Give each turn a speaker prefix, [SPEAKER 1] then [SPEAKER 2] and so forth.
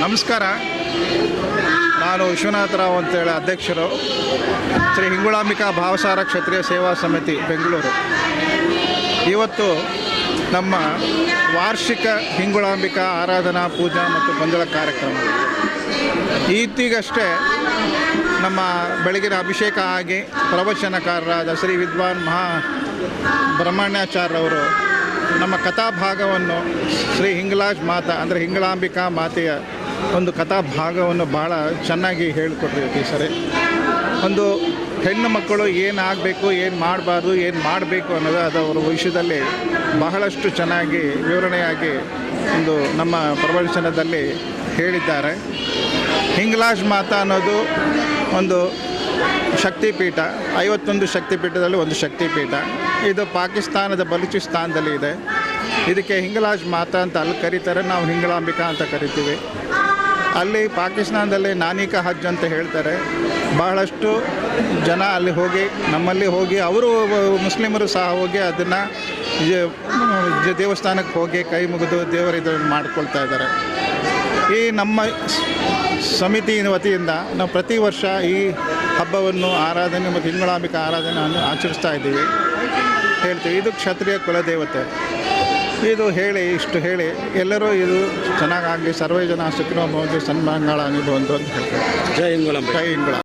[SPEAKER 1] ನಮಸ್ಕಾರ. ನಾನು ವಿಶ್ವನಾಥರಾವ್ ಅಂತೇಳಿ ಅಧ್ಯಕ್ಷರು, ಶ್ರೀ ಹಿಂಗುಳಾಂಬಿಕಾ ಭಾವಸಾರ ಕ್ಷತ್ರಿಯ ಸೇವಾ ಸಮಿತಿ ಬೆಂಗಳೂರು. ಇವತ್ತು ನಮ್ಮ ವಾರ್ಷಿಕ ಹಿಂಗುಳಾಂಬಿಕಾ ಆರಾಧನಾ ಪೂಜಾ ಮತ್ತು ಗೊಂದಲ ಕಾರ್ಯಕ್ರಮ. ಇತ್ತೀಗಷ್ಟೇ ನಮ್ಮ ಬೆಳಗಿನ ಅಭಿಷೇಕ ಆಗಿ ಪ್ರವಚನಕಾರರಾದ ಶ್ರೀ ವಿದ್ವಾನ್ ಬ್ರಹ್ಮಣ್ಯಾಚಾರ್ಯವರು ನಮ್ಮ ಕಥಾಭಾಗವನ್ನು ಶ್ರೀ ಹಿಂಗ್ಲಾಜ್ ಮಾತಾ ಅಂದರೆ ಹಿಂಗುಳಾಂಬಿಕಾ ಮಾತೆಯ ಒಂದು ಕಥಾಭಾಗವನ್ನು ಭಾಳ ಚೆನ್ನಾಗಿ ಹೇಳಿಕೊಟ್ರು. ಈ ಸರಿ ಒಂದು ಹೆಣ್ಣು ಮಕ್ಕಳು ಏನಾಗಬೇಕು, ಏನು ಮಾಡಬಾರ್ದು, ಏನು ಮಾಡಬೇಕು ಅನ್ನೋದು ಅದರ ವಿಷಯದಲ್ಲಿ ಬಹಳಷ್ಟು ಚೆನ್ನಾಗಿ ವಿವರಣೆಯಾಗಿ ಒಂದು ನಮ್ಮ ಪ್ರವಚನದಲ್ಲಿ ಹೇಳಿದ್ದಾರೆ. ಹಿಂಗ್ಲಾಜ್ ಮಾತಾ ಅನ್ನೋದು ಒಂದು ಶಕ್ತಿಪೀಠ, 51 ಶಕ್ತಿಪೀಠದಲ್ಲಿ ಒಂದು ಶಕ್ತಿಪೀಠ. ಇದು ಪಾಕಿಸ್ತಾನದ ಬಲೂಚಿಸ್ತಾನದಲ್ಲಿ ಇದೆ. ಇದಕ್ಕೆ ಹಿಂಗ್ಲಾಜ್ ಮಾತಾ ಅಂತ ಅಲ್ಲಿ ಕರೀತಾರೆ, ನಾವು ಹಿಂಗುಳಾಂಬಿಕಾ ಅಂತ ಕರಿತೀವಿ. ಅಲ್ಲಿ ಪಾಕಿಸ್ತಾನದಲ್ಲಿ ನಾನಿಕ ಹಜ್ ಅಂತ ಹೇಳ್ತಾರೆ. ಬಹಳಷ್ಟು ಜನ ಅಲ್ಲಿ ಹೋಗಿ, ನಮ್ಮಲ್ಲಿ ಹೋಗಿ, ಅವರು ಮುಸ್ಲಿಮರು ಸಹ ಹೋಗಿ ಅದನ್ನು ದೇವಸ್ಥಾನಕ್ಕೆ ಹೋಗಿ ಕೈ ಮುಗಿದು ದೇವರಿದನ್ನು ಮಾಡ್ಕೊಳ್ತಾ ಇದ್ದಾರೆ. ಈ ನಮ್ಮ ಸಮಿತಿ ವತಿಯಿಂದ ನಾವು ಪ್ರತಿ ವರ್ಷ ಈ ಹಬ್ಬವನ್ನು ಆರಾಧನೆ ಮತ್ತು ಹಿಂಗುಳಾಂಬಿಕಾ ಆರಾಧನೆಯನ್ನು ಆಚರಿಸ್ತಾ ಇದ್ದೀವಿ, ಹೇಳ್ತೀವಿ. ಇದು ಕ್ಷತ್ರಿಯ ಕುಲದೇವತೆ. ಇದು ಹೇಳಿ ಇಷ್ಟು ಹೇಳಿ ಎಲ್ಲರೂ ಇದು ಚೆನ್ನಾಗಾಗಲಿ, ಸರ್ವೇ ಜನ ಸುಖಿನೋ ಭವಂತು, ಸನ್ಮಂಗಳಾಗಲಿ ಭವಂತು ಅಂತ ಹೇಳ್ತಾರೆ. ಜೈ ಹಿಂಗುಳಾಂಬಿಕಾ. ಜೈ ಹಿಂಗುಳಾಂಬಿಕಾ.